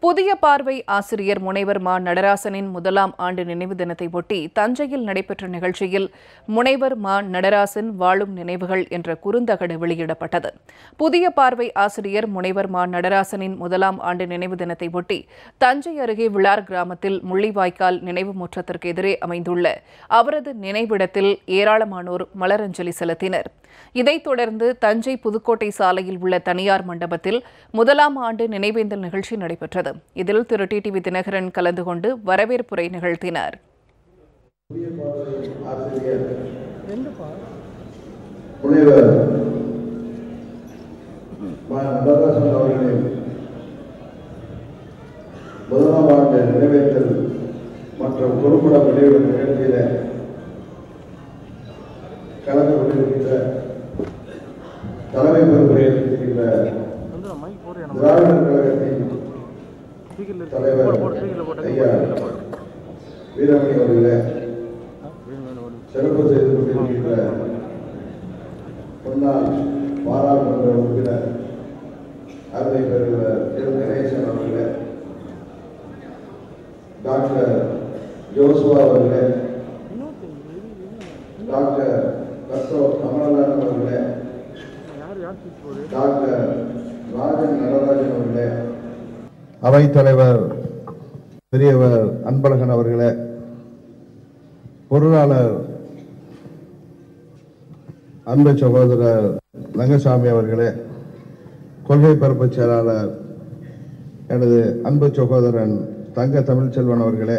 புதிய பார்வை ஆசிரியர் முனைவர் மா நடராசனின் முதலாம் ஆண்டு நினைவு தினத்தை ஒட்டி தஞ்சையில் நடைபெற்ற நிகழ்ச்சியில் முனைவர் மா நடராசன் வாழும் நினைவுகள் என்ற குறுந்தகடு வெளியிடப்பட்டது. புதிய பார்வை ஆசிரியர் முனைவர் மா நடராசனின் முதலாம் ஆண்டு நினைவு தினத்தை ஒட்டி தஞ்சை அருகே விளார் கிராமத்தில் முள்ளிவாய்க்கால் நினைவு முற்றத்திற்கு எதிரே அமைந்துள்ள அவரது நினைவிடத்தில் ஏராளமானோர் மலரஞ்சலி செலுத்தினர். இதைத் தொடர்ந்து தஞ்சை புதுக்கோட்டை சாலையில் உள்ள தனியார் மண்டபத்தில் முதலாம் ஆண்டு நினைவேந்தல் நிகழ்ச்சி நடைபெற்றது. இதில் திரு டிடிவி தினகரன் கலந்து கொண்டு வரவேற்புரை நிகழ்த்தினார். முதலாம் ஆண்டு நினைவேந்தல் மற்றும் குறும்பட வெளியிட நிகழ்ச்சியில கலந்து கொண்டிருக்கின்ற தலைமை பொறுப்பேற்கின்ற திராவிடர் கழகத்தின் தலைவர் ஐயா வீரமணி அவர்களே, சிறப்பு செய்து கொண்டிருக்கின்ற முன்னாள் பாராளுமன்ற உறுப்பினர் அருமை பெறுவர் எல் கணேசன் அவர்களே, டாக்டர் ஜோசுவா அவர்களே, டாக்டர் கமலநாதன் அவர்களே, டாக்டர் ராஜன் நடராஜன் அவர்களே, அவைத்தலைவர் பெரியவர் அன்பழகன் அவர்களே, பொருளாளர் அன்பு சகோதரர் ரங்கசாமி அவர்களே, கொள்கை பரப்பு செயலாளர் எனது அன்பு சகோதரன் தங்க தமிழ்ச்செல்வன் அவர்களே,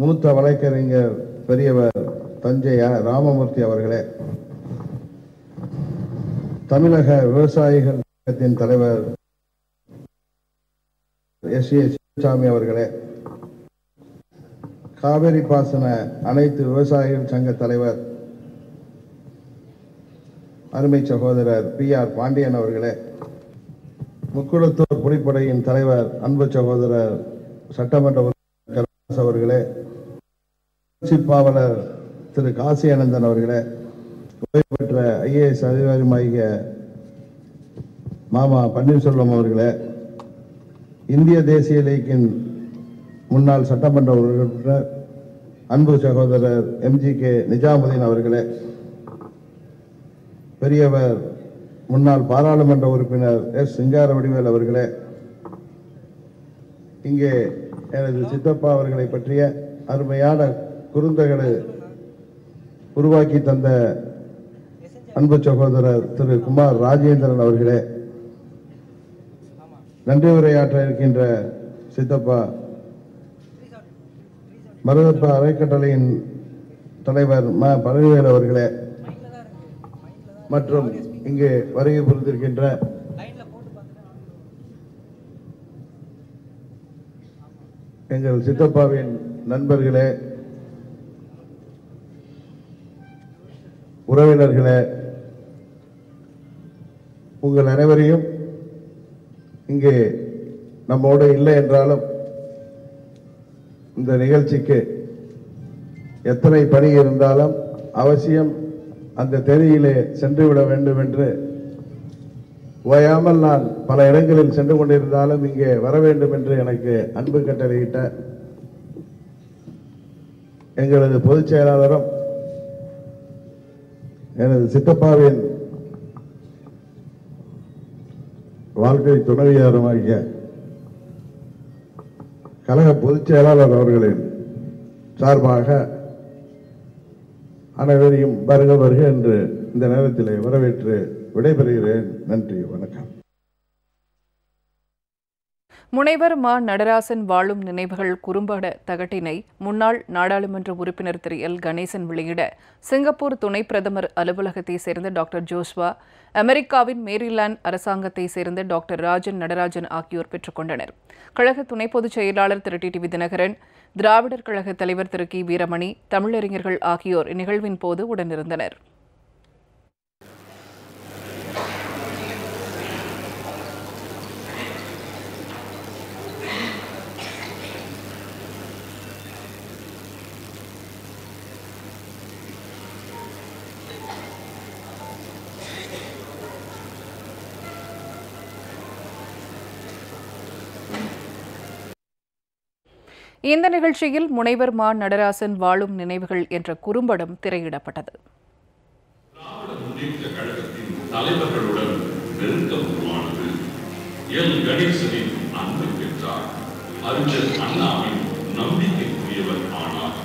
மூத்த வழக்கறிஞர் பெரியவர் தஞ்சை ராமமூர்த்தி அவர்களே, தமிழக விவசாயிகள் சங்கத்தின் தலைவர் எஸ்.ஏ. சிவசாமி அவர்களே, காவிரி பாசன அனைத்து விவசாயிகள் சங்க தலைவர் அருமை சகோதரர் பி.ஆர். பாண்டியன் அவர்களே, முக்குளத்தூர் புலிப்படையின் தலைவர் அன்பு சகோதரர் சட்டமன்ற உறுப்பினர் அவர்களே, பாவலர் திரு காசி அனந்தன் அவர்களே, ஓய்வு பெற்ற ஐஏஎஸ் அதிகாரியாகிய மாமா பன்னீர்செல்வம் அவர்களே, இந்திய தேசிய லீக்கின் முன்னாள் சட்டமன்ற உறுப்பினர் அன்பு சகோதரர் எம்.ஜி.கே. நிஜாமுதீன் அவர்களே, பெரியவர் முன்னாள் பாராளுமன்ற உறுப்பினர் எஸ். சிங்காரவடிவேல் அவர்களே, இங்கே எனது சித்தப்பா அவர்களை பற்றிய அருமையான குறுந்தகடு உருவாக்கி தந்த அன்பு சகோதரர் திரு குமார் ராஜேந்திரன் அவர்களே, நன்றி உரையாற்ற இருக்கின்ற சித்தப்பா மருதப்பா அறக்கட்டளையின் தலைவர் ம. பழனிவேல் அவர்களே, மற்றும் இங்கே வருகை புரிந்திருக்கின்ற எங்கள் சித்தப்பாவின் நண்பர்களே, உறவினர்களே, உங்கள் அனைவரையும் இங்கே நம்மோடு இல்லை என்றாலும் இந்த நிகழ்ச்சிக்கு எத்தனை பணி இருந்தாலும் அவசியம் அந்த தெருவிலே சென்றுவிட வேண்டும் என்று ஓயாமல் நான் பல இடங்களில் சென்று கொண்டிருந்தாலும் இங்கே வர வேண்டும் என்று எனக்கு அன்பு கட்டளையிட்ட எங்களது பொதுச் செயலாளரும் எனது சித்தப்பாவின் வாழ்க்கை துணைவியாருமாகிய கழக பொதுச் செயலாளர் அவர்களின் சார்பாக அனைவரையும் வருக வருக என்று இந்த நேரத்தில் வரவேற்று விடைபெறுகிறேன். நன்றி, வணக்கம். முனைவர் மா நடராசன் வாழும் நினைவுகள் குறும்பட தகட்டினை முன்னாள் நாடாளுமன்ற உறுப்பினர் திரு எல் கணேசன் வெளியிட சிங்கப்பூர் துணை பிரதமர் அலுவலகத்தை சேர்ந்த டாக்டர் ஜோஸ்வா, அமெரிக்காவின் மேரிலாந்து அரசாங்கத்தை சேர்ந்த டாக்டர் ராஜன் நடராஜன் ஆகியோர் பெற்றுக் கொண்டனர். கழக துணை பொதுச் செயலாளர் திரு டிடிவி தினகரன், திராவிடர் கழக தலைவர் திரு கி. வீரமணி, தமிழறிஞர்கள் ஆகியோர் இந்நிகழ்வின் போது உடனிருந்தனர். இந்த நிகழ்ச்சியில் முனைவர் மா நடராசன் வாழும் நினைவுகள் என்ற குறும்படம் திரையிடப்பட்டது. தலைவர்களுடன் நெருக்கம் உருவானது. எல் கணேசனின் அன்பை பெற்றார். அறிஞர் அண்ணாவின் நம்பிக்கைக்குரியவர் ஆனார்.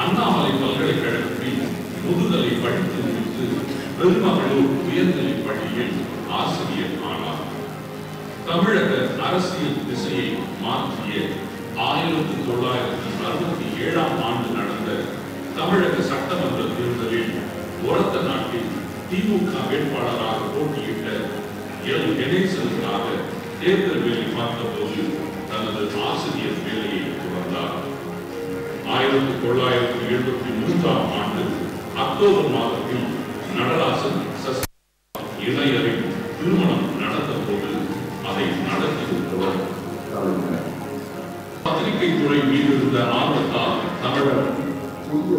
அண்ணாமலை பல்கலைக்கழகத்தில் முதுகலை படித்து முடித்து பெருமகளூர் உயர்நிலைப் பள்ளியில் ஆசிரியர் ஆனார். தமிழக அரசியல் திசையை மாற்றிய 1967ஆம் ஆண்டு நடந்த தமிழக சட்டமன்ற தேர்தலில் உரத்த நாட்டில் திமுக வேட்பாளராக போட்டியிட்ட எல் கணேசனுக்காக தேர்தல் வேலை பார்த்தபோது தனது ஆசிரியர் வேலையை துறந்தார். 1973ஆம் ஆண்டு அக்டோபர் மாதத்தில் நடராசன் இளையரின் திருமணம் நடந்தபோது அதை நடத்தியிருந்தவர். பத்திரிகை துறை மீது இருந்த ஆர்வத்தால் தமிழர் புதிய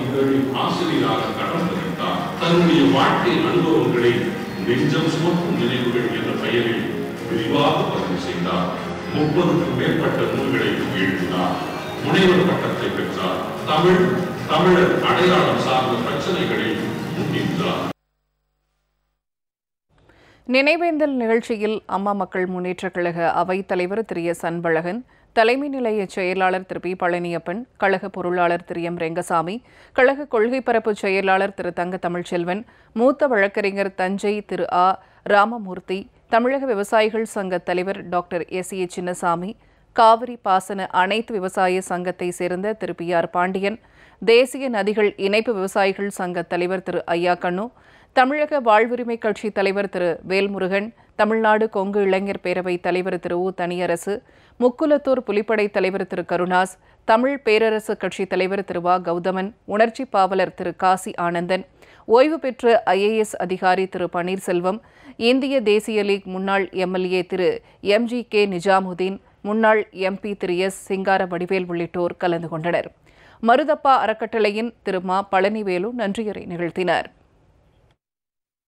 இதழில் ஆசிரியராக கடன் பதித்தார். தன்னுடைய வாழ்க்கை அனுபவங்களை நெஞ்சம் சுமக்கும் நினைவுகள் என்ற பெயரில் விரிவாக பதிவு செய்தார். 30க்கும் மேற்பட்ட நூல்களை எழுதினார். முனைவர் பட்டத்தை பெற்றார். தமிழர் அடையாளம் சார்ந்த பிரச்சனைகளில் முன்னின்றார். நினைவேந்தல் நிகழ்ச்சியில் அம்மா மக்கள் முன்னேற்றக் கழக அவைத் தலைவர் திரு எஸ் அன்பழகன், தலைமை நிலைய செயலாளர் திரு பி பழனியப்பன், கழக பொருளாளர் திரு எம் ரெங்கசாமி, கழக கொள்கை பரப்பு செயலாளர் திரு தங்க தமிழ்ச்செல்வன், மூத்த வழக்கறிஞர் தஞ்சை திரு ஆ ராமமூர்த்தி, தமிழக விவசாயிகள் சங்க தலைவர் doctor S A Chinnasamy, Kaveri பாசன அனைத்து விவசாய சங்கத்தை சேர்ந்த திரு பி ஆர் பாண்டியன், தேசிய நதிகள் இணைப்பு விவசாயிகள் சங்க தலைவர் திரு ஐயா கண்ணு, தமிழக வாழ்வுரிமை கட்சி தலைவர் திரு வேல்முருகன், தமிழ்நாடு கொங்கு இளைஞர் பேரவை தலைவர் திரு உ தனியரசு, முக்குலத்தூர் புலிப்படை தலைவர் திரு கருணாஸ், தமிழ் பேரரசு கட்சி தலைவர் திரு வா கௌதமன், உணர்ச்சி பாவலர் திரு காசி ஆனந்தன், ஓய்வு பெற்ற IAS அதிகாரி திரு பன்னீர்செல்வம், இந்திய தேசிய லீக் முன்னாள் MLA திரு MGK நிஜாமுதீன், முன்னாள் MP திரு S சிங்கார வடிவேல் உள்ளிட்டோர் கலந்து கொண்டனர். மருதப்பா அறக்கட்டளையின் திரு மா பழனிவேலு நன்றியுரை நிகழ்த்தினார்.